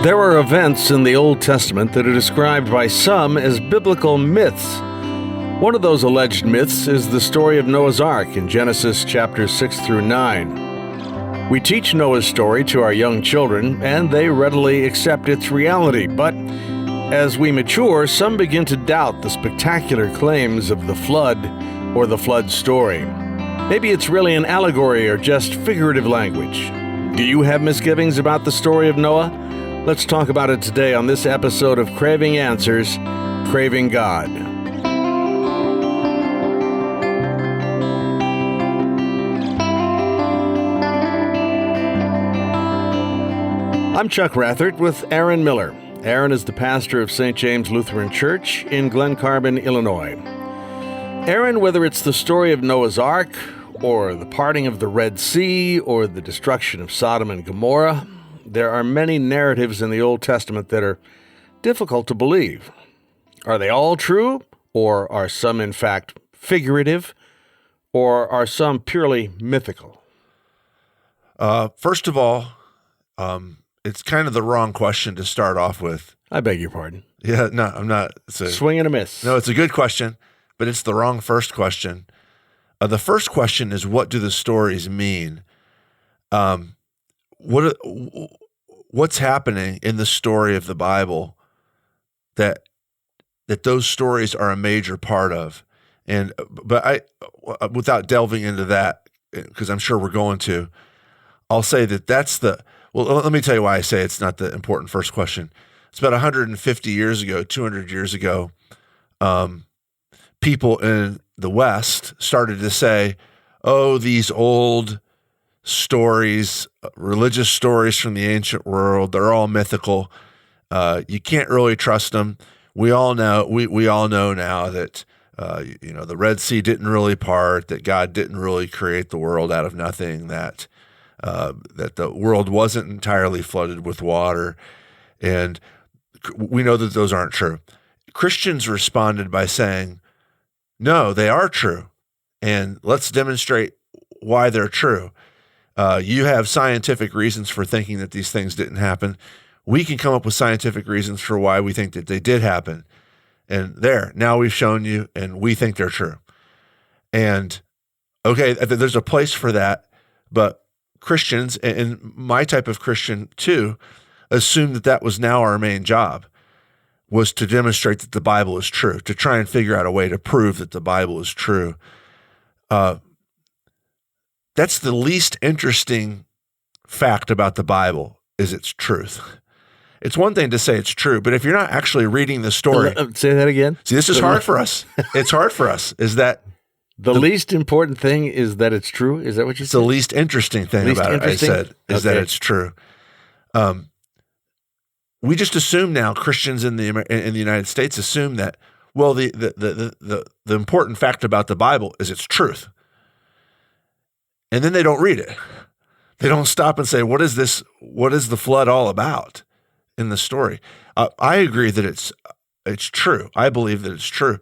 There are events in the Old Testament that are described by some as biblical myths. One of those alleged myths is the story of Noah's Ark in Genesis chapters 6 through 9. We teach Noah's story to our young children, and they readily accept its reality. But as we mature, some begin to doubt the spectacular claims of the flood or the flood story. Maybe it's really an allegory or just figurative language. Do you have misgivings about the story of Noah? Let's talk about it today on this episode of Craving Answers, Craving God. I'm Chuck Rathert with Aaron Miller. Aaron is the pastor of St. James Lutheran Church in Glen Carbon, Illinois. Aaron, whether it's the story of Noah's Ark, or the parting of the Red Sea, or the destruction of Sodom and Gomorrah, there are many narratives in the Old Testament that are difficult to believe. Are they all true, or are some in fact figurative, or are some purely mythical? First of all, it's kind of the wrong question to start off with. I beg your pardon. Yeah, no, I'm not. Swing and a miss. No, it's a good question, but it's the wrong first question. The first question is, what do the stories mean? What's happening in the story of the Bible that those stories are a major part of? But without delving into that, because I'm sure we're going to, I'll say that well, let me tell you why I say it's not the important first question. It's about 150 years ago, 200 years ago, people in the West started to say, oh, these old stories, religious stories from the ancient world, they're all mythical. You can't really trust them. We all know now that the Red Sea didn't really part, that God didn't really create the world out of nothing, that the world wasn't entirely flooded with water, and we know that those aren't true. Christians responded by saying, no, they are true, and let's demonstrate why they're true. You have scientific reasons for thinking that these things didn't happen. We can come up with scientific reasons for why we think that they did happen. And now we've shown you, and we think they're true. And okay, there's a place for that, but Christians, and my type of Christian too, assume that was now our main job, was to demonstrate that the Bible is true, to try and figure out a way to prove that the Bible is true. That's the least interesting fact about the Bible, is its truth. It's one thing to say it's true, but if you're not actually reading the story... Say that again. See, this is hard for us. It's hard for us, is that... The least important thing is that it's true? Is that what you said? It's the least interesting thing about it, I said, is that it's true. We just assume now, Christians in the United States assume that, well, the important fact about the Bible is its truth. And then they don't read it. They don't stop and say, what is this? What is the flood all about in the story? I agree that it's true. I believe that it's true.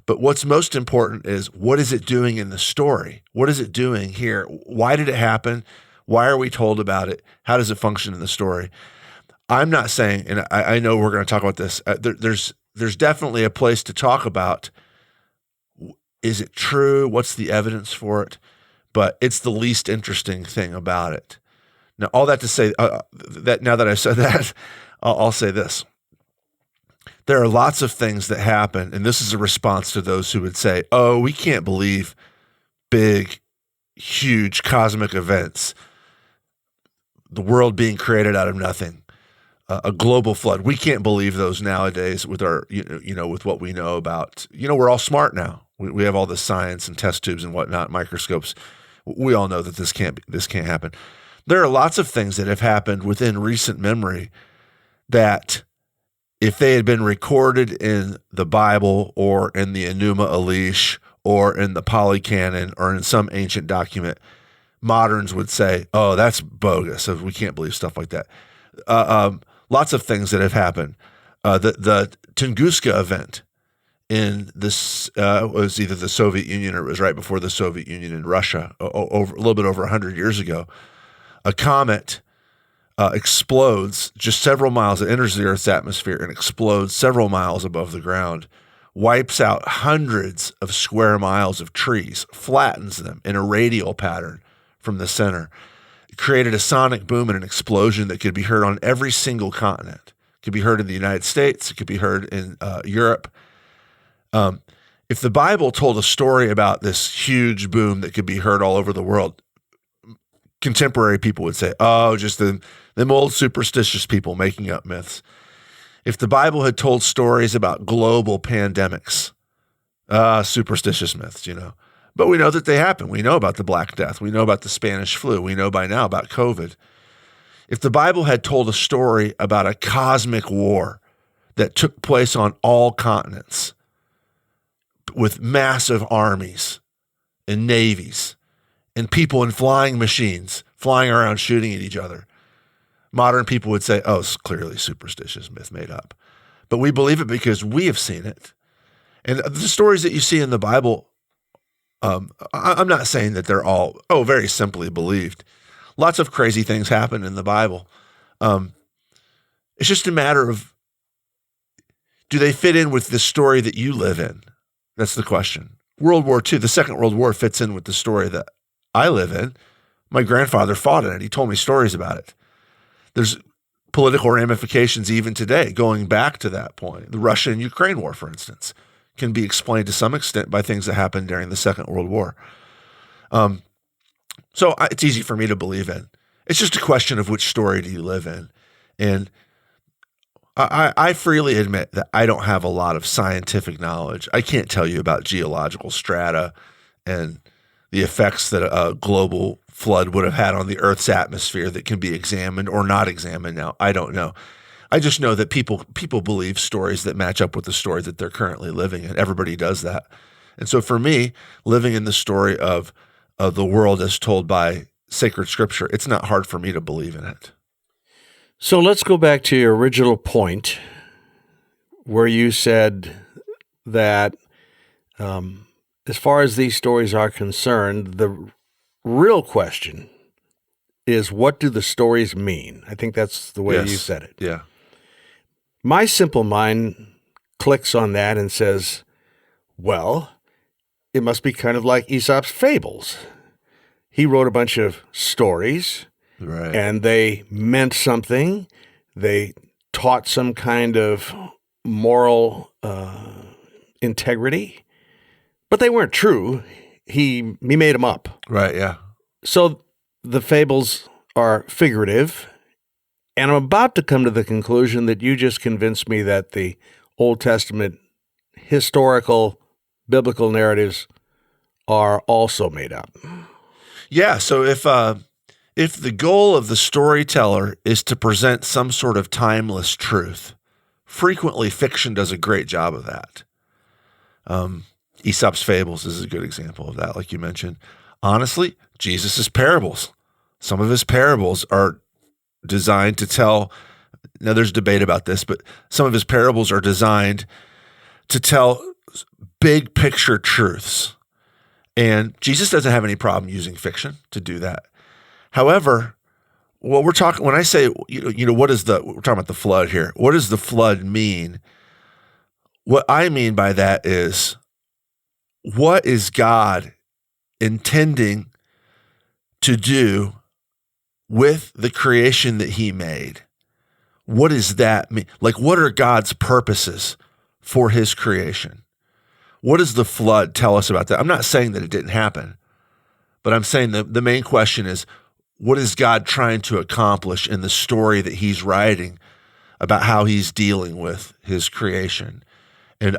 But what's most important is, what is it doing in the story? What is it doing here? Why did it happen? Why are we told about it? How does it function in the story? I'm not saying, and I know we're going to talk about this, there's definitely a place to talk about, is it true? What's the evidence for it? But it's the least interesting thing about it. Now, all that to say, that now that I've said that, I'll say this. There are lots of things that happen, and this is a response to those who would say, oh, we can't believe big, huge cosmic events, the world being created out of nothing, a global flood. We can't believe those nowadays with our, with what we know about, we're all smart now. We have all the science and test tubes and whatnot, microscopes. We all know that this can't happen. There are lots of things that have happened within recent memory that, if they had been recorded in the Bible or in the Enuma Elish or in the Polycanon or in some ancient document, moderns would say, oh, that's bogus. We can't believe stuff like that. Lots of things that have happened. The Tunguska event in this was either the Soviet Union or it was right before the Soviet Union in Russia, a little bit over 100 years ago. A comet explodes just several miles. It enters the Earth's atmosphere and explodes several miles above the ground, wipes out hundreds of square miles of trees, flattens them in a radial pattern from the center. It created a sonic boom and an explosion that could be heard on every single continent. It could be heard in the United States. It could be heard in Europe. If the Bible told a story about this huge boom that could be heard all over the world, contemporary people would say, oh, just them old superstitious people making up myths. If the Bible had told stories about global pandemics, superstitious myths, But we know that they happen. We know about the Black Death. We know about the Spanish flu. We know by now about COVID. If the Bible had told a story about a cosmic war that took place on all continents with massive armies and navies and people in flying machines flying around shooting at each other, modern people would say, oh, it's clearly superstitious myth made up. But we believe it because we have seen it. And the stories that you see in the Bible, I'm not saying that they're all, very simply believed. Lots of crazy things happen in the Bible. It's just a matter of, do they fit in with the story that you live in? That's the question. World War II, the Second World War, fits in with the story that I live in. My grandfather fought in it. He told me stories about it. There's political ramifications even today, going back to that point. The Russia and Ukraine war, for instance, can be explained to some extent by things that happened during the Second World War. So it's easy for me to believe in. It's just a question of which story do you live in. And I freely admit that I don't have a lot of scientific knowledge. I can't tell you about geological strata and the effects that a global flood would have had on the Earth's atmosphere that can be examined or not examined now. I don't know. I just know that people believe stories that match up with the story that they're currently living in. Everybody does that. And so for me, living in the story of the world as told by sacred scripture, it's not hard for me to believe in it. So let's go back to your original point where you said that as far as these stories are concerned, the real question is, what do the stories mean? I think that's the way you said it. Yeah. My simple mind clicks on that and says, well, it must be kind of like Aesop's fables. He wrote a bunch of stories, right, and they meant something. They taught some kind of moral integrity, but they weren't true. He made them up. Right, yeah. So the fables are figurative, and I'm about to come to the conclusion that you just convinced me that the Old Testament historical biblical narratives are also made up. Yeah, so if the goal of the storyteller is to present some sort of timeless truth, frequently fiction does a great job of that. Aesop's fables is a good example of that, like you mentioned. Honestly, Jesus' parables. Some of his parables are designed to tell, now there's debate about this, but some of his parables are designed to tell big picture truths. And Jesus doesn't have any problem using fiction to do that. However, what we're talking, when I say, we're talking about the flood here. What does the flood mean? What I mean by that is, what is God intending to do with the creation that he made? What does that mean? Like, what are God's purposes for his creation? What does the flood tell us about that? I'm not saying that it didn't happen, but I'm saying the main question is, what is God trying to accomplish in the story that he's writing about how he's dealing with his creation? And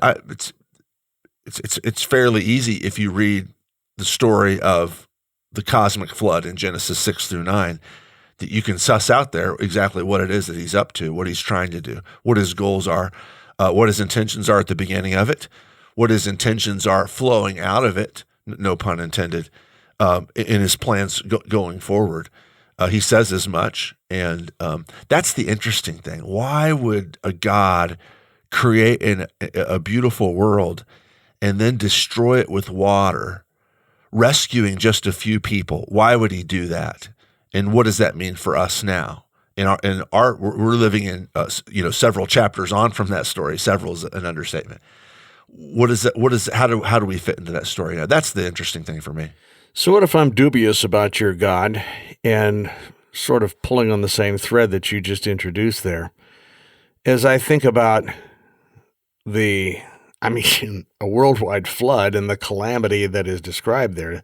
it's fairly easy if you read the story of the cosmic flood in Genesis 6 through 9, that you can suss out there exactly what it is that he's up to, what he's trying to do, what his goals are, what his intentions are at the beginning of it, what his intentions are flowing out of it, no pun intended, in his plans going forward. He says as much, and that's the interesting thing. Why would a God create a beautiful world and then destroy it with water, rescuing just a few people? Why would he do that? And what does that mean for us now We're living in several chapters on from that story. Several is an understatement. How do we fit into that story? Now, that's the interesting thing for me. So what if I'm dubious about your God and sort of pulling on the same thread that you just introduced there? As I think about a worldwide flood and the calamity that is described there,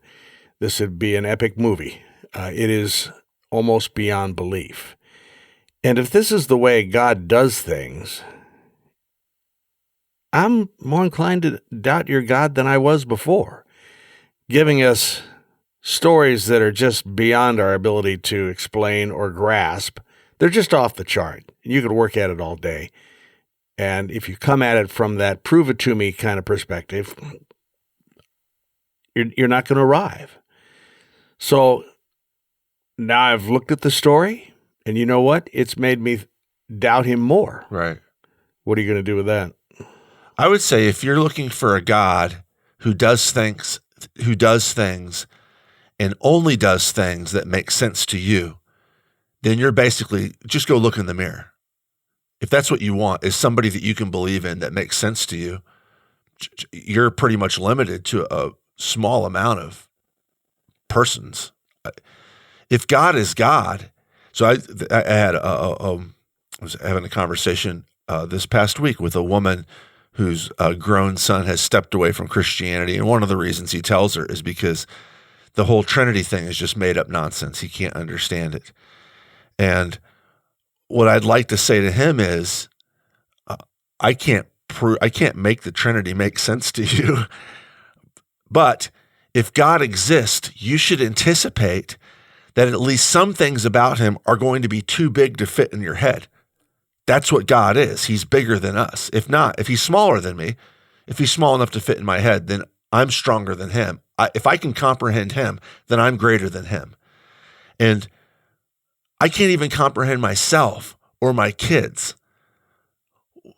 this would be an epic movie. It is almost beyond belief. And if this is the way God does things, I'm more inclined to doubt your God than I was before, giving us stories that are just beyond our ability to explain or grasp. They're just off the chart. You could work at it all day. And if you come at it from that prove it to me kind of perspective, you're not going to arrive. So now I've looked at the story, and you know what? It's made me doubt him more. Right. What are you going to do with that? I would say if you're looking for a God who does things and only does things that make sense to you, then you're basically just go look in the mirror. If that's what you want, is somebody that you can believe in that makes sense to you, you're pretty much limited to a small amount of persons. If God is God, so I was having a conversation this past week with a woman whose grown son has stepped away from Christianity, and one of the reasons he tells her is because the whole Trinity thing is just made up nonsense. He can't understand it. And what I'd like to say to him is, I can't make the Trinity make sense to you. But if God exists, you should anticipate that at least some things about him are going to be too big to fit in your head. That's what God is. He's bigger than us. If not, if he's smaller than me, if he's small enough to fit in my head, then I'm stronger than him. If I can comprehend him, then I'm greater than him. And I can't even comprehend myself or my kids.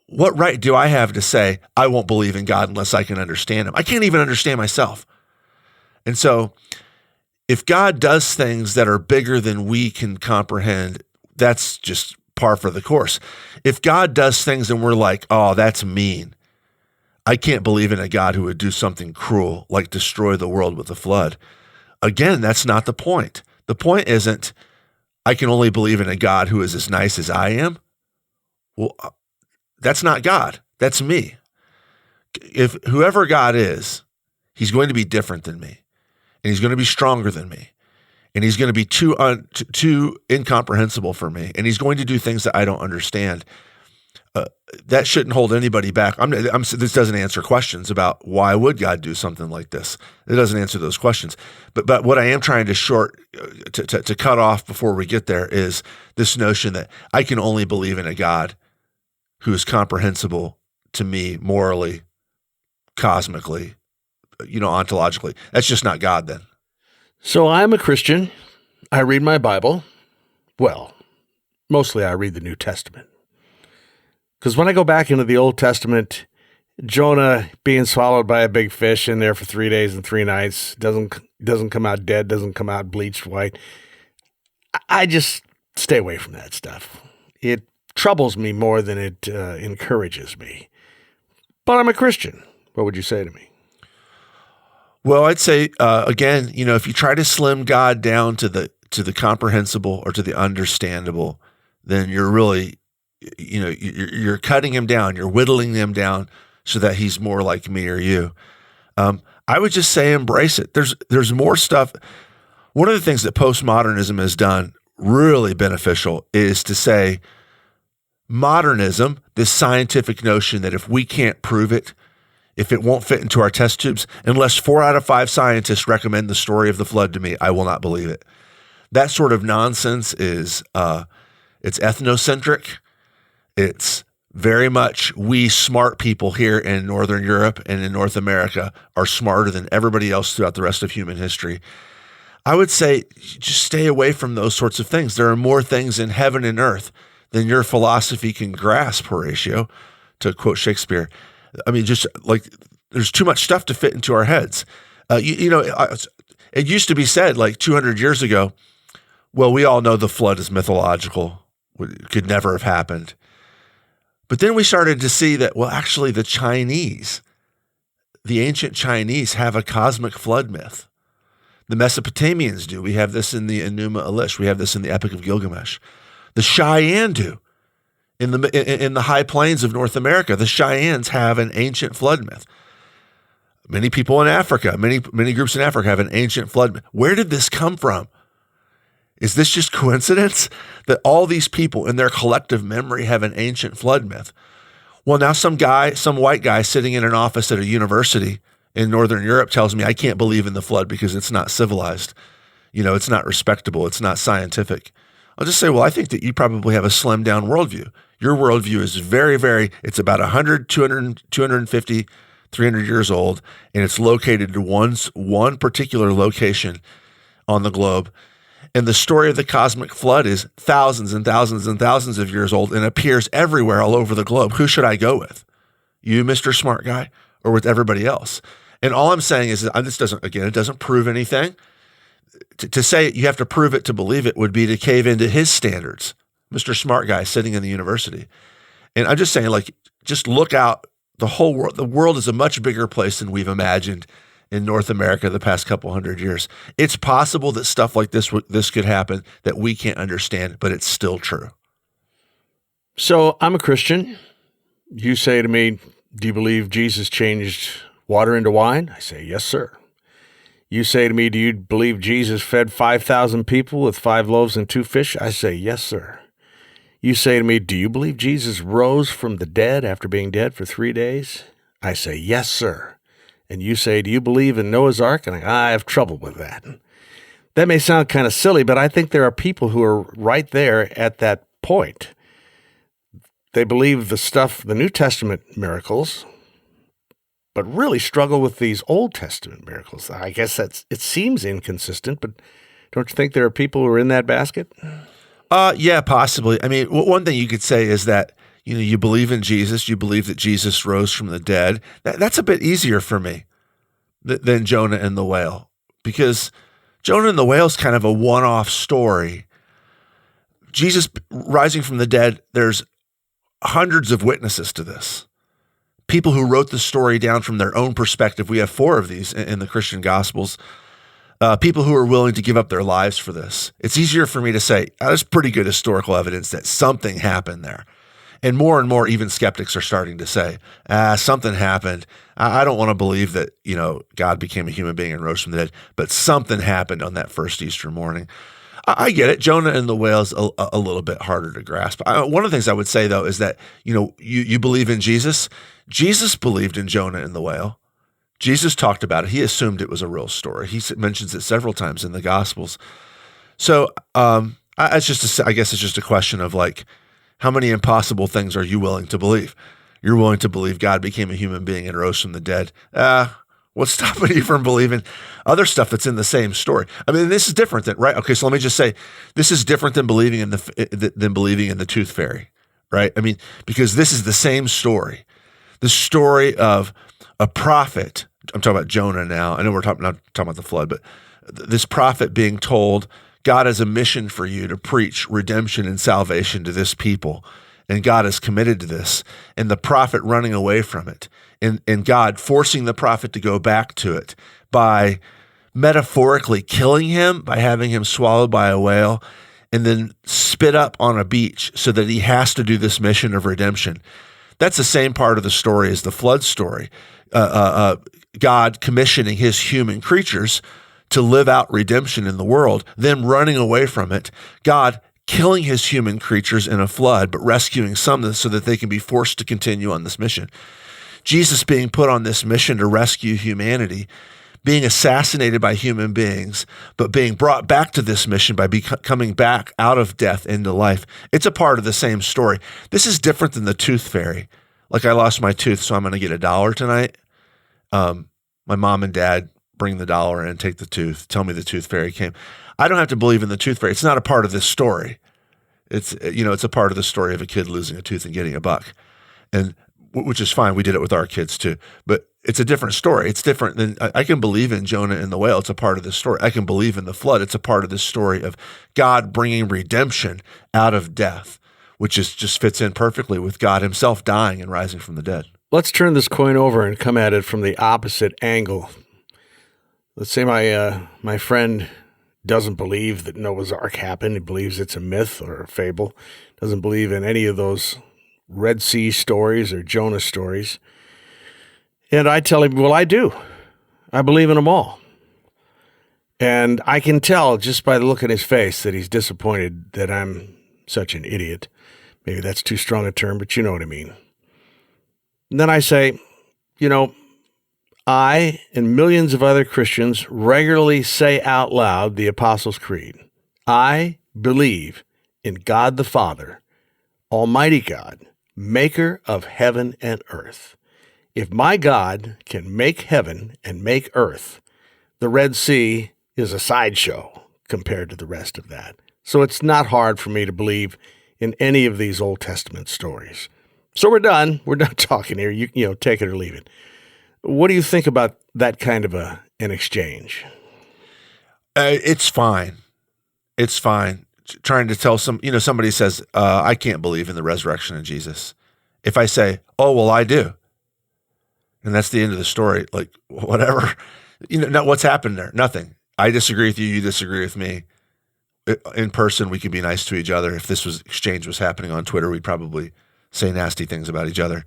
What right do I have to say, I won't believe in God unless I can understand him? I can't even understand myself. And so if God does things that are bigger than we can comprehend, that's just par for the course. If God does things and we're like, oh, that's mean, I can't believe in a God who would do something cruel, like destroy the world with a flood. Again, that's not the point. The point isn't, I can only believe in a God who is as nice as I am. Well, that's not God. That's me. If whoever God is, he's going to be different than me, and he's going to be stronger than me, and he's going to be too incomprehensible for me, and he's going to do things that I don't understand. That shouldn't hold anybody back. This doesn't answer questions about why would God do something like this. It doesn't answer those questions. But what I am trying to cut off before we get there is this notion that I can only believe in a God who is comprehensible to me morally, cosmically, ontologically. That's just not God then. So I'm a Christian. I read my Bible. Well, mostly I read the New Testament. Because when I go back into the Old Testament, Jonah being swallowed by a big fish in there for 3 days and 3 nights, doesn't come out dead, doesn't come out bleached white. I just stay away from that stuff. It troubles me more than it encourages me. But I'm a Christian. What would you say to me? Well, I'd say, again, if you try to slim God down to the comprehensible or to the understandable, then you're really, you're cutting him down, you're whittling him down so that he's more like me or you. I would just say embrace it. There's more stuff. One of the things that postmodernism has done really beneficial is to say modernism, this scientific notion that if we can't prove it, if it won't fit into our test tubes, unless 4 out of 5 scientists recommend the story of the flood to me, I will not believe it. That sort of nonsense is, it's ethnocentric. It's very much we smart people here in Northern Europe and in North America are smarter than everybody else throughout the rest of human history. I would say just stay away from those sorts of things. There are more things in heaven and earth than your philosophy can grasp, Horatio, to quote Shakespeare. I mean, just like there's too much stuff to fit into our heads. It used to be said like 200 years ago, well, we all know the flood is mythological. could never have happened. But then we started to see that, well, actually the ancient Chinese have a cosmic flood myth. The Mesopotamians do. We have this in the Enuma Elish. We have this in the Epic of Gilgamesh. The Cheyenne do. In the high plains of North America, the Cheyennes have an ancient flood myth. Many people in Africa, many groups in Africa have an ancient flood myth. Where did this come from? Is this just coincidence that all these people in their collective memory have an ancient flood myth? Well, now some white guy sitting in an office at a university in Northern Europe tells me I can't believe in the flood because it's not civilized. It's not respectable. It's not scientific. I'll just say, well, I think that you probably have a slimmed down worldview. Your worldview is very, very, it's about 100, 200, 250, 300 years old, and it's located in one particular location on the globe. And the story of the cosmic flood is thousands and thousands and thousands of years old and appears everywhere all over the globe. Who should I go with? You, Mr. Smart Guy, or with everybody else? And all I'm saying is that it doesn't prove anything. To say you have to prove it to believe it would be to cave into his standards, Mr. Smart Guy sitting in the university. And I'm just saying, just look out. The whole world, the world is a much bigger place than we've imagined in North America the past couple hundred years. It's possible that stuff like this could happen that we can't understand, but it's still true. So I'm a Christian. You say to me, do you believe Jesus changed water into wine? I say, yes, sir. You say to me, do you believe Jesus fed 5,000 people with 5 loaves and 2 fish? I say, yes, sir. You say to me, do you believe Jesus rose from the dead after being dead for 3 days? I say, yes, sir. And you say, do you believe in Noah's Ark? And I have trouble with that. That may sound kind of silly, but I think there are people who are right there at that point. They believe the New Testament miracles, but really struggle with these Old Testament miracles. I guess it seems inconsistent, but don't you think there are people who are in that basket? Yeah, possibly. I mean, one thing you could say is that, you believe in Jesus, you believe that Jesus rose from the dead. That's a bit easier for me than Jonah and the whale, because Jonah and the whale is kind of a one-off story. Jesus rising from the dead, there's hundreds of witnesses to this. People who wrote the story down from their own perspective. We have 4 of these in the Christian Gospels. People who are willing to give up their lives for this. It's easier for me to say, there's pretty good historical evidence that something happened there. And more even skeptics are starting to say, something happened. I don't want to believe that, God became a human being and rose from the dead, but something happened on that first Easter morning. I get it. Jonah and the whale is a little bit harder to grasp. One of the things I would say, though, is that, you believe in Jesus. Jesus believed in Jonah and the whale. Jesus talked about it. He assumed it was a real story. He mentions it several times in the Gospels. So I guess it's just a question of how many impossible things are you willing to believe? You're willing to believe God became a human being and rose from the dead. What's stopping you from believing other stuff that's in the same story? I mean, this is different than, right? Okay, so let me just say, this is different than believing in the tooth fairy, right? I mean, because this is the same story. The story of a prophet. I'm talking about Jonah now. I know we're not talking about the flood, but this prophet being told, God has a mission for you to preach redemption and salvation to this people. And God is committed to this. And the prophet running away from it. And God forcing the prophet to go back to it by metaphorically killing him, by having him swallowed by a whale, and then spit up on a beach so that he has to do this mission of redemption. That's the same part of the story as the flood story. God commissioning his human creatures to live out redemption in the world, them running away from it, God killing his human creatures in a flood, but rescuing some so that they can be forced to continue on this mission. Jesus being put on this mission to rescue humanity, being assassinated by human beings, but being brought back to this mission by coming back out of death into life. It's a part of the same story. This is different than the tooth fairy. I lost my tooth, so I'm going to get $1 tonight. My mom and dad bring the $1 in, take the tooth, tell me the tooth fairy came. I don't have to believe in the tooth fairy. It's not a part of this story. It's a part of the story of a kid losing a tooth and getting $1. And which is fine. We did it with our kids too, but it's a different story. It's different than I can believe in Jonah and the whale. It's a part of this story. I can believe in the flood. It's a part of this story of God bringing redemption out of death. which just fits in perfectly with God himself dying and rising from the dead. Let's turn this coin over and come at it from the opposite angle. Let's say my friend doesn't believe that Noah's Ark happened. He believes it's a myth or a fable. Doesn't believe in any of those Red Sea stories or Jonah stories. And I tell him, well, I do. I believe in them all. And I can tell just by the look in his face that he's disappointed that I'm such an idiot. Maybe that's too strong a term, but you know what I mean. And then I say, I and millions of other Christians regularly say out loud the Apostles' Creed. I believe in God the Father, Almighty God, maker of heaven and earth. If my God can make heaven and make earth, the Red Sea is a sideshow compared to the rest of that. So it's not hard for me to believe in any of these Old Testament stories. So we're done. We're done talking here. You take it or leave it. What do you think about that kind of an exchange? It's fine. It's fine. Trying to tell somebody says, I can't believe in the resurrection of Jesus. If I say, oh, well, I do. And that's the end of the story. Like, whatever. What's happened there? Nothing. I disagree with you. You disagree with me. In person, we can be nice to each other. If this exchange was happening on Twitter, we'd probably say nasty things about each other.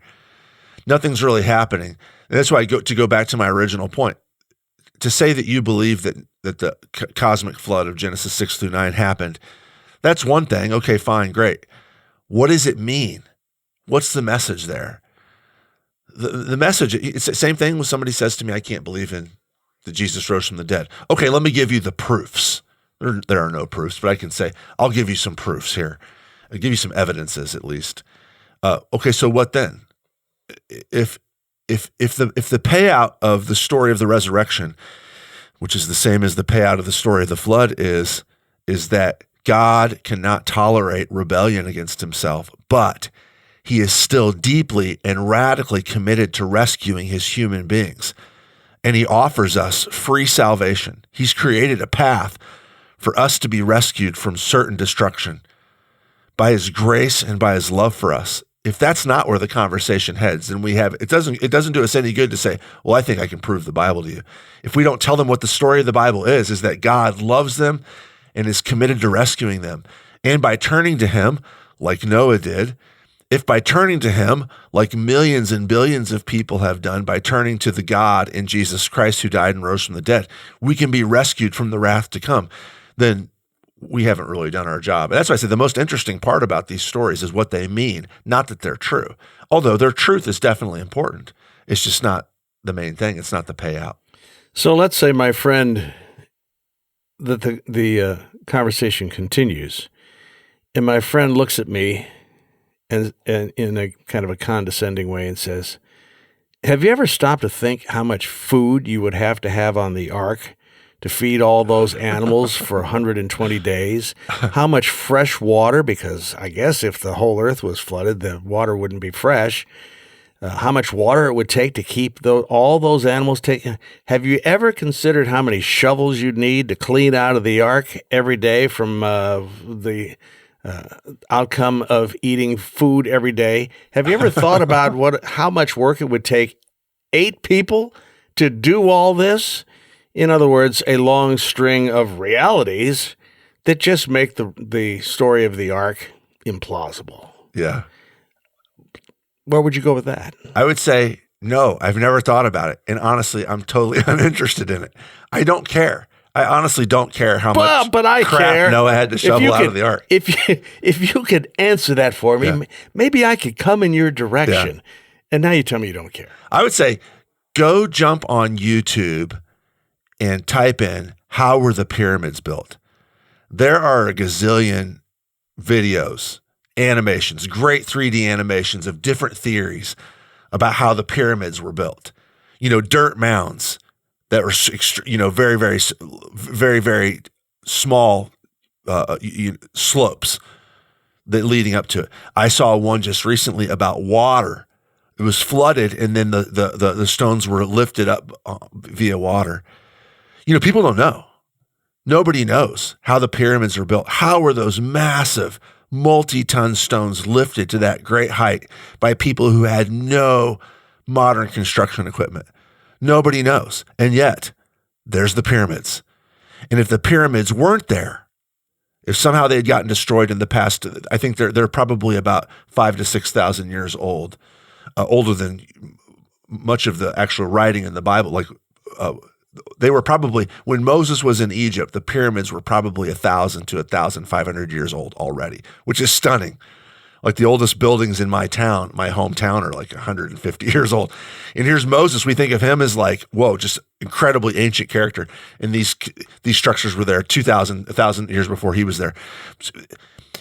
Nothing's really happening. And that's why I go back to my original point. To say that you believe that the cosmic flood of Genesis 6-9 happened, that's one thing. Okay, fine, great. What does it mean? What's the message there? The message, it's the same thing when somebody says to me, I can't believe in that Jesus rose from the dead. Okay, let me give you the proofs. There are no proofs, but I can say, I'll give you some proofs here. I'll give you some evidences at least. Okay, so what then? If the payout of the story of the resurrection, which is the same as the payout of the story of the flood, is that God cannot tolerate rebellion against himself, but he is still deeply and radically committed to rescuing his human beings. And he offers us free salvation. He's created a path for us to be rescued from certain destruction by his grace and by his love for us. If that's not where the conversation heads, then it doesn't do us any good to say, well, I think I can prove the Bible to you. If we don't tell them what the story of the Bible is that God loves them and is committed to rescuing them. And by turning to him, like Noah did, if by turning to him, like millions and billions of people have done, by turning to the God in Jesus Christ who died and rose from the dead, we can be rescued from the wrath to come, then we haven't really done our job. And that's why I say the most interesting part about these stories is what they mean, not that they're true. Although their truth is definitely important. It's just not the main thing. It's not the payout. So let's say, my friend, that the conversation continues, and my friend looks at me and in a kind of a condescending way and says, have you ever stopped to think how much food you would have to have on the ark to feed all those animals for 120 days? How much fresh water, because I guess if the whole earth was flooded, the water wouldn't be fresh. How much water it would take to keep all those animals taken. Have you ever considered how many shovels you'd need to clean out of the ark every day from the outcome of eating food every day? Have you ever thought about how much work it would take 8 people to do all this? In other words, a long string of realities that just make the story of the ark implausible. Yeah. Where would you go with that? I would say, no, I've never thought about it. And honestly, I'm totally uninterested in it. I don't care. I honestly don't care how much I crap care. Noah had to shovel out of the ark. If you could answer that for me, maybe I could come in your direction. Yeah. And now you tell me you don't care. I would say, go jump on YouTube and type in, how were the pyramids built? There are a gazillion videos, animations, great 3D animations of different theories about how the pyramids were built. Dirt mounds that were, very, very, very, very small slopes that leading up to it. I saw one just recently about water. It was flooded, and then the stones were lifted up via water. People don't know. Nobody knows how the pyramids are built. How were those massive multi-ton stones lifted to that great height by people who had no modern construction equipment. Nobody knows. And yet, there's the pyramids. And if the pyramids weren't there, if somehow they had gotten destroyed in the past, I think they're probably about 5,000 to 6,000 years old, older than much of the actual writing in the Bible. They were probably, when Moses was in Egypt, the pyramids were probably 1,000 to 1,500 years old already, which is stunning. Like the oldest buildings in my town, my hometown, are like 150 years old. And here's Moses. We think of him as like, whoa, just incredibly ancient character. And these structures were there 1,000 years before he was there.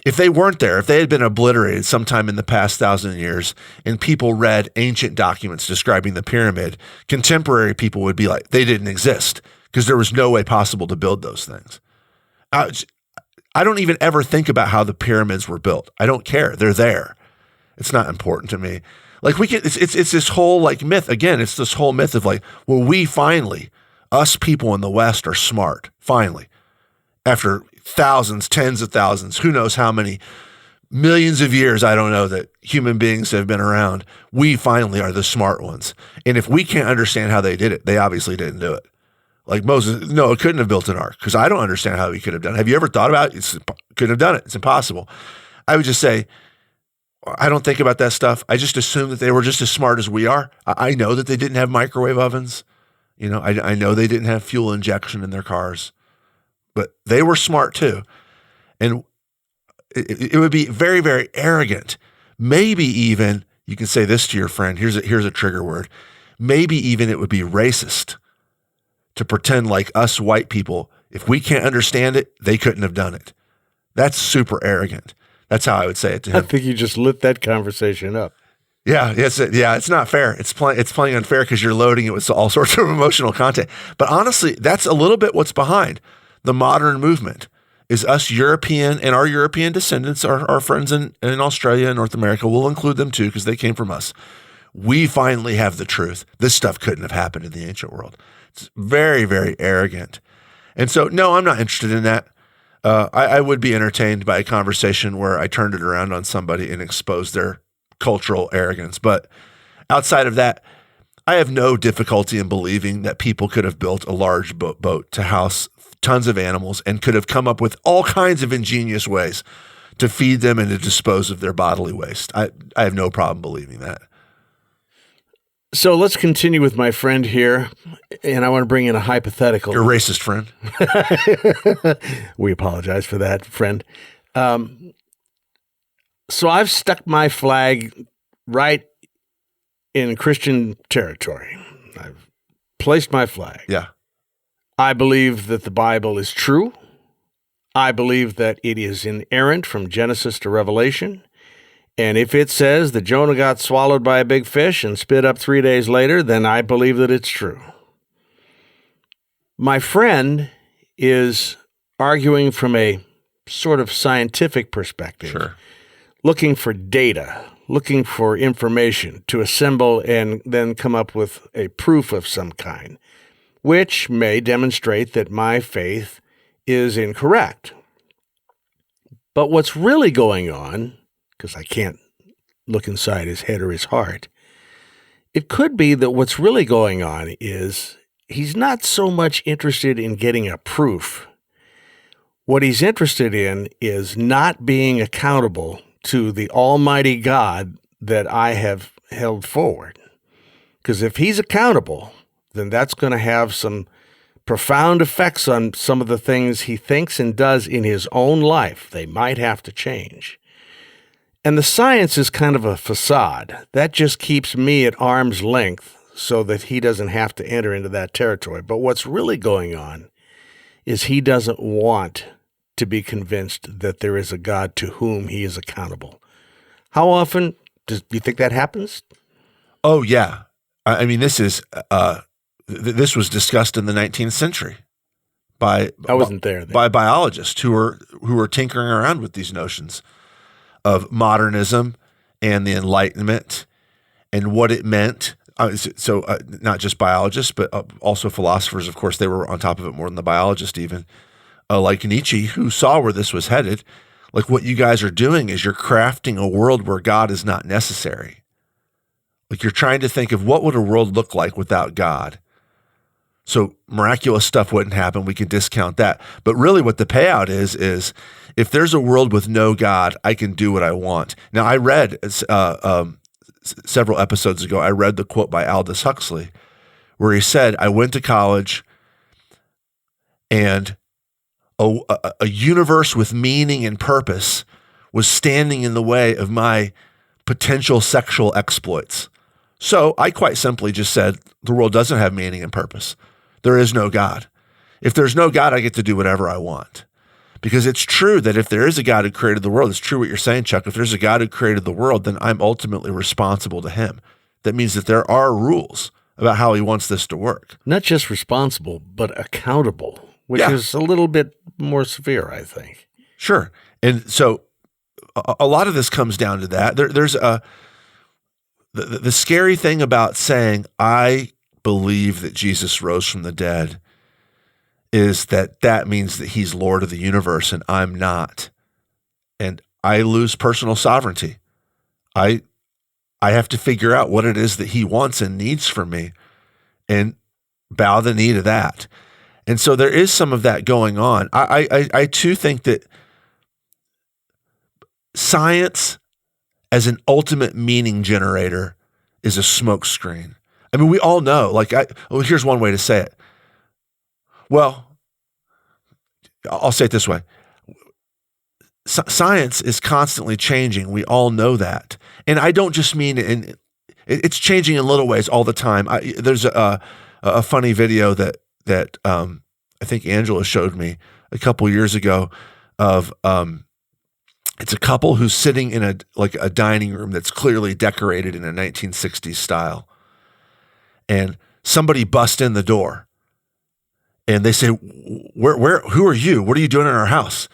If they weren't there, if they had been obliterated sometime in the past 1,000 years and people read ancient documents describing the pyramid, contemporary people would be like, they didn't exist because there was no way possible to build those things. I don't even ever think about how the pyramids were built. I don't care. They're there. It's not important to me. Like it's this whole like myth. Again, it's this whole myth of like, well, we finally, us people in the West are smart. Finally, after thousands, tens of thousands, who knows how many millions of years, I don't know, that human beings have been around, we finally are the smart ones. And if we can't understand how they did it, they obviously didn't do it. Like Moses, no, it couldn't have built an ark because I don't understand how he could have done it. Have you ever thought about it? Couldn't have done it. It's impossible. I would just say, I don't think about that stuff. I just assume that they were just as smart as we are. I know that they didn't have microwave ovens. You know, I know they didn't have fuel injection in their cars. But they were smart too. And it would be very, very arrogant. Maybe even, you can say this to your friend, here's a trigger word. Maybe even it would be racist to pretend like us white people, if we can't understand it, they couldn't have done it. That's super arrogant. That's how I would say it to him. I think you just lit that conversation up. Yeah, it's not fair. It's playing unfair because you're loading it with all sorts of emotional content. But honestly, that's a little bit what's behind the modern movement is us European and our European descendants, our friends in Australia and North America, we'll include them too because they came from us. We finally have the truth. This stuff couldn't have happened in the ancient world. It's very, very arrogant. And so, no, I'm not interested in that. I would be entertained by a conversation where I turned it around on somebody and exposed their cultural arrogance. But outside of that, I have no difficulty in believing that people could have built a large boat to house tons of animals and could have come up with all kinds of ingenious ways to feed them and to dispose of their bodily waste. I have no problem believing that. So let's continue with my friend here, and I want to bring in a hypothetical. Your racist friend. We apologize for that, friend. So I've stuck my flag right in Christian territory. I've placed my flag. Yeah. I believe that the Bible is true. I believe that it is inerrant from Genesis to Revelation. And if it says that Jonah got swallowed by a big fish and spit up 3 days later, then I believe that it's true. My friend is arguing from a sort of scientific perspective, Sure. Looking for data, looking for information to assemble and then come up with a proof of some kind, which may demonstrate that my faith is incorrect. But what's really going on, because I can't look inside his head or his heart, it could be that what's really going on is he's not so much interested in getting a proof. What he's interested in is not being accountable to the Almighty God that I have held forward. Because if he's accountable, then that's going to have some profound effects on some of the things he thinks and does in his own life. They might have to change. And the science is kind of a facade. That just keeps me at arm's length so that he doesn't have to enter into that territory. But what's really going on is he doesn't want to be convinced that there is a God to whom he is accountable. How often do you think that happens? Oh, yeah. I mean, this was discussed in the 19th century by biologists who were tinkering around with these notions of modernism and the Enlightenment and what it meant. So not just biologists, but also philosophers, of course, they were on top of it more than the biologists even, like Nietzsche, who saw where this was headed. Like what you guys are doing is you're crafting a world where God is not necessary. Like you're trying to think of what would a world look like without God. So miraculous stuff wouldn't happen. We can discount that. But really what the payout is if there's a world with no God, I can do what I want. Now, I read several episodes ago, I read the quote by Aldous Huxley where he said, I went to college and a universe with meaning and purpose was standing in the way of my potential sexual exploits. So I quite simply just said, the world doesn't have meaning and purpose. There is no God. If there's no God, I get to do whatever I want. Because it's true that if there is a God who created the world, it's true what you're saying, Chuck. If there's a God who created the world, then I'm ultimately responsible to him. That means that there are rules about how he wants this to work. Not just responsible, but accountable, which is a little bit more severe, I think. Sure. And so a lot of this comes down to that. There's the scary thing about saying, I believe that Jesus rose from the dead, is that means that he's Lord of the universe and I'm not. And I lose personal sovereignty. I have to figure out what it is that he wants and needs from me and bow the knee to that. And so there is some of that going on. I too think that science as an ultimate meaning generator is a smokescreen. I mean, we all know, here's one way to say it. Well, I'll say it this way. Science is constantly changing. We all know that. And I don't just mean it's changing in little ways all the time. There's a funny video that I think Angela showed me a couple years ago of it's a couple who's sitting in a dining room that's clearly decorated in a 1960s style. And somebody busts in the door and they say, who are you? What are you doing in our house?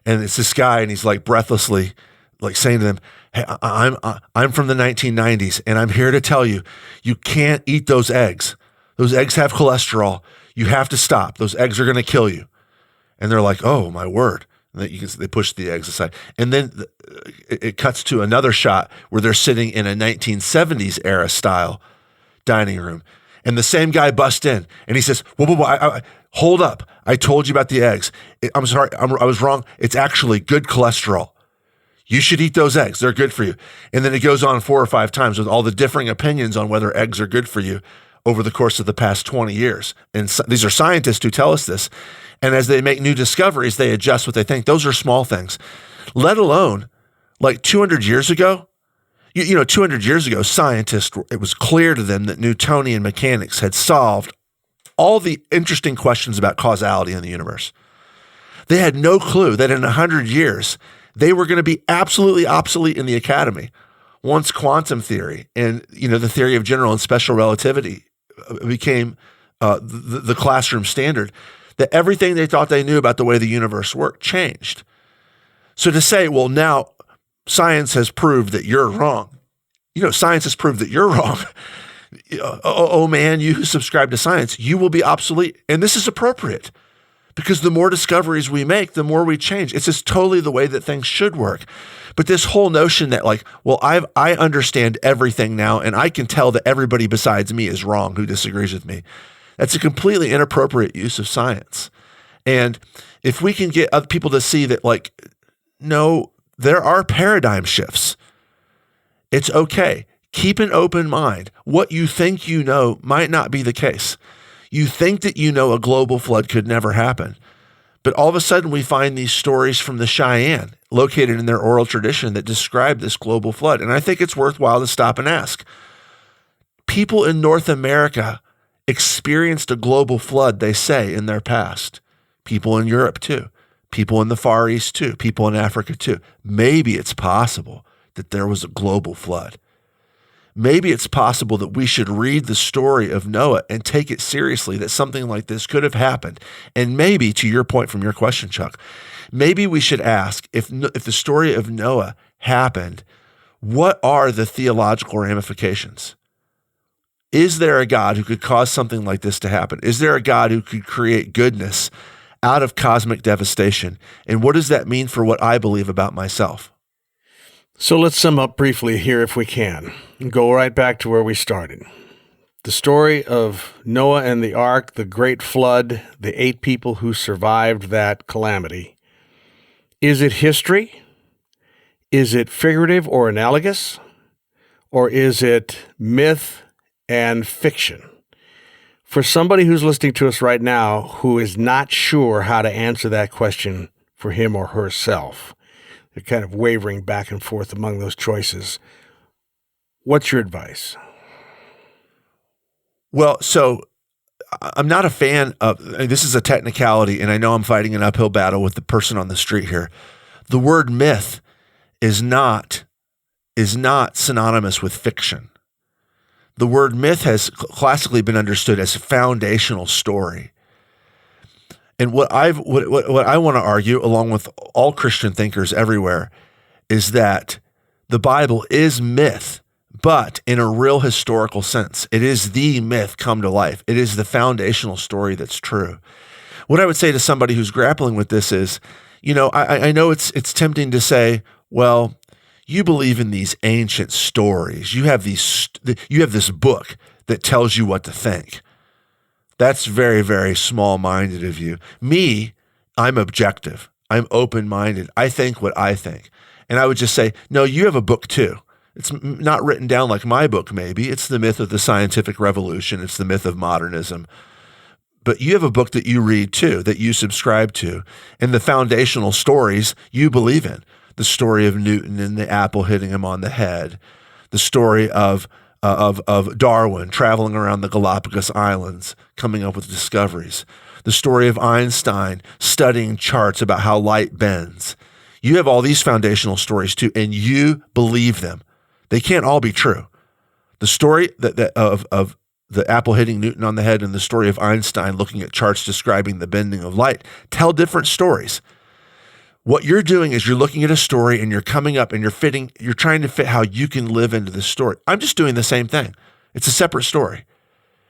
And it's this guy, and he's like breathlessly like saying to them, hey, I'm from the 1990s, and I'm here to tell you, you can't eat those eggs. Those eggs have cholesterol. You have to stop. Those eggs are going to kill you. And they're like, oh, my word. And they push the eggs aside. And then it cuts to another shot where they're sitting in a 1970s era style dining room. And the same guy busts in and he says, whoa, hold up. I told you about the eggs. I'm sorry. I was wrong. It's actually good cholesterol. You should eat those eggs. They're good for you. And then it goes on 4 or 5 times with all the differing opinions on whether eggs are good for you over the course of the past 20 years. And these are scientists who tell us this. And as they make new discoveries, they adjust what they think. Those are small things, let alone like 200 years ago. 200 years ago, scientists, it was clear to them that Newtonian mechanics had solved all the interesting questions about causality in the universe. They had no clue that in 100 years, they were going to be absolutely obsolete in the academy. Once quantum theory and, the theory of general and special relativity became the classroom standard, that everything they thought they knew about the way the universe worked changed. So to say, well, now science has proved that you're wrong. Science has proved that you're wrong. Oh man, you who subscribe to science, you will be obsolete. And this is appropriate because the more discoveries we make, the more we change. It's just totally the way that things should work. But this whole notion that I understand everything now and I can tell that everybody besides me is wrong who disagrees with me. That's a completely inappropriate use of science. And if we can get other people to see that no, there are paradigm shifts. It's okay. Keep an open mind. What you think you know might not be the case. You think that a global flood could never happen. But all of a sudden we find these stories from the Cheyenne located in their oral tradition that describe this global flood. And I think it's worthwhile to stop and ask. People in North America experienced a global flood, they say, in their past. People in Europe too. People in the Far East too. People in Africa too. Maybe it's possible that there was a global flood. Maybe it's possible that we should read the story of Noah and take it seriously that something like this could have happened. And maybe, to your point from your question, Chuck, maybe we should ask if the story of Noah happened, what are the theological ramifications? Is there a God who could cause something like this to happen? Is there a God who could create goodness out of cosmic devastation. And what does that mean for what I believe about myself? So let's sum up briefly here if we can, and go right back to where we started. The story of Noah and the ark, the great flood, the 8 people who survived that calamity. Is it history? Is it figurative or analogous? Or is it myth and fiction? For somebody who's listening to us right now who is not sure how to answer that question for him or herself, they're kind of wavering back and forth among those choices, what's your advice? Well, so I'm not a fan of, this is a technicality, and I know I'm fighting an uphill battle with the person on the street here. The word myth is not synonymous with fiction. The word myth has classically been understood as a foundational story. And what I want to argue, along with all Christian thinkers everywhere, is that the Bible is myth, but in a real historical sense. It is the myth come to life. It is the foundational story that's true. What I would say to somebody who's grappling with this is, I know it's tempting to say, well, you believe in these ancient stories. You have this book that tells you what to think. That's very, very small-minded of you. Me, I'm objective. I'm open-minded. I think what I think. And I would just say, no, you have a book too. It's not written down like my book, maybe. It's the myth of the scientific revolution. It's the myth of modernism. But you have a book that you read too, that you subscribe to. And the foundational stories you believe in. The story of Newton and the apple hitting him on the head. The story of Darwin traveling around the Galapagos Islands, coming up with discoveries. The story of Einstein studying charts about how light bends. You have all these foundational stories too, and you believe them. They can't all be true. The story of the apple hitting Newton on the head and the story of Einstein looking at charts describing the bending of light tell different stories. What you're doing is you're looking at a story and you're coming up and you're trying to fit how you can live into this story. I'm just doing the same thing. It's a separate story,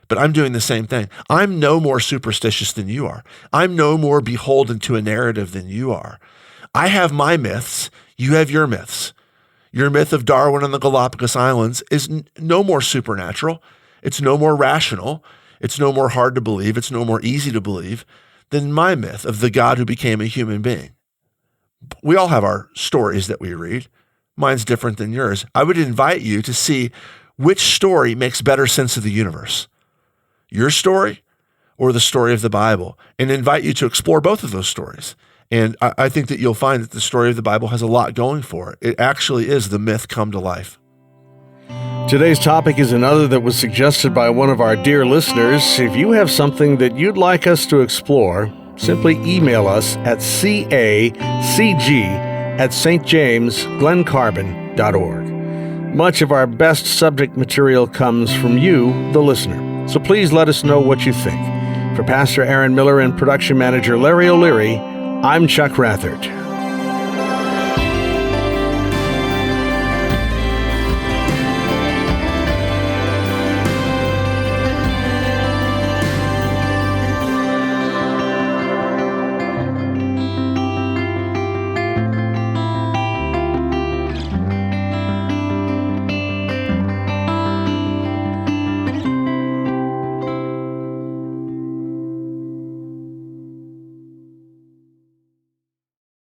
but I'm doing the same thing. I'm no more superstitious than you are. I'm no more beholden to a narrative than you are. I have my myths. You have your myths. Your myth of Darwin on the Galapagos Islands is no more supernatural. It's no more rational. It's no more hard to believe. It's no more easy to believe than my myth of the God who became a human being. We all have our stories that we read. Mine's different than yours. I would invite you to see which story makes better sense of the universe, your story or the story of the Bible, and invite you to explore both of those stories. And I think that you'll find that the story of the Bible has a lot going for it. It actually is the myth come to life. Today's topic is another that was suggested by one of our dear listeners. If you have something that you'd like us to explore, simply email us at cacg@stjamesglencarbon.org. Much of our best subject material comes from you, the listener. So please let us know what you think. For Pastor Aaron Miller and production manager Larry O'Leary, I'm Chuck Rathert.